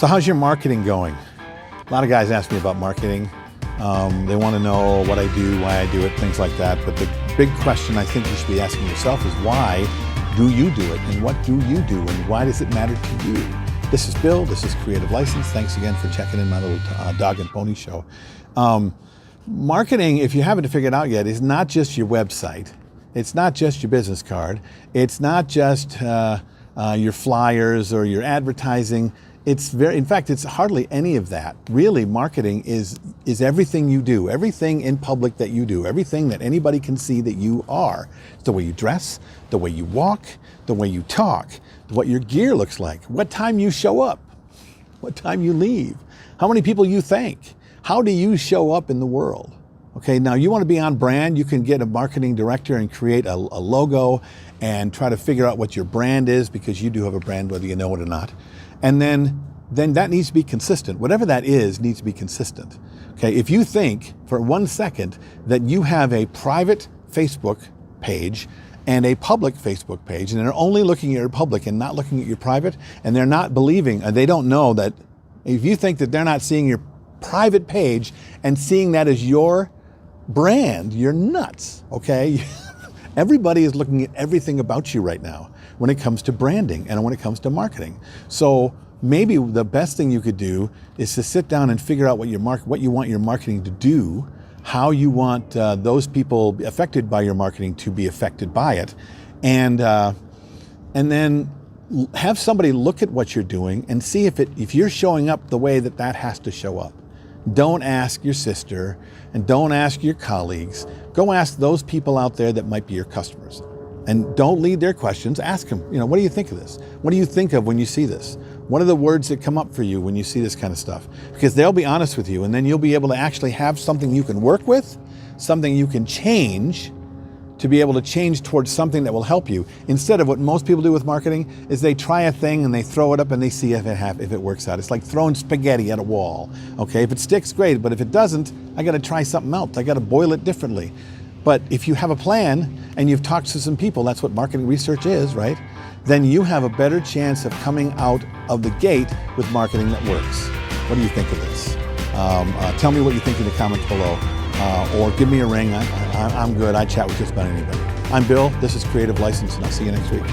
So how's your marketing going? A lot of guys ask me about marketing. They want to know what I do, why I do it, things like that. But the big question I think you should be asking yourself is why do you do it, and what do you do, and why does it matter to you? This is Bill, this is Creative License. Thanks again for checking in my little dog and pony show. Marketing, if you haven't figured it out yet, is not just your website. It's not just your business card. It's not just your flyers or your advertising. In fact, it's hardly any of that. Really, marketing is everything you do, everything in public that you do, everything that anybody can see that you are. It's the way you dress, the way you walk, the way you talk, what your gear looks like, what time you show up, what time you leave, how many people you thank, how do you show up in the world? Okay, now you want to be on brand, you can get a marketing director and create a logo and try to figure out what your brand is, because you do have a brand whether you know it or not. And then that needs to be consistent. Whatever that is needs to be consistent. Okay, if you think for 1 second that you have a private Facebook page and a public Facebook page, and they're only looking at your public and not looking at your private, and they're not believing, and they don't know that, if you think that they're not seeing your private page and seeing that as your brand, you're nuts, okay? Everybody is looking at everything about you right now when it comes to branding and when it comes to marketing. So maybe the best thing you could do is to sit down and figure out what you want your marketing to do, how you want those people affected by your marketing to be affected by it, and then have somebody look at what you're doing and see if you're showing up the way that has to show up. Don't ask your sister and don't ask your colleagues. Go ask those people out there that might be your customers. And don't lead their questions. Ask them, what do you think of this? What do you think of when you see this? What are the words that come up for you when you see this kind of stuff? Because they'll be honest with you, and then you'll be able to actually have something you can work with, something you can change, to be able to change towards something that will help you. Instead of what most people do with marketing is they try a thing and they throw it up and they see if it works out. It's like throwing spaghetti at a wall. Okay, if it sticks, great, but if it doesn't, I gotta try something else. I gotta boil it differently. But if you have a plan and you've talked to some people, that's what marketing research is, right? Then you have a better chance of coming out of the gate with marketing that works. What do you think of this? Tell me what you think in the comments below. Or give me a ring. I'm good. I chat with just about anybody. I'm Bill. This is Creative License, and I'll see you next week.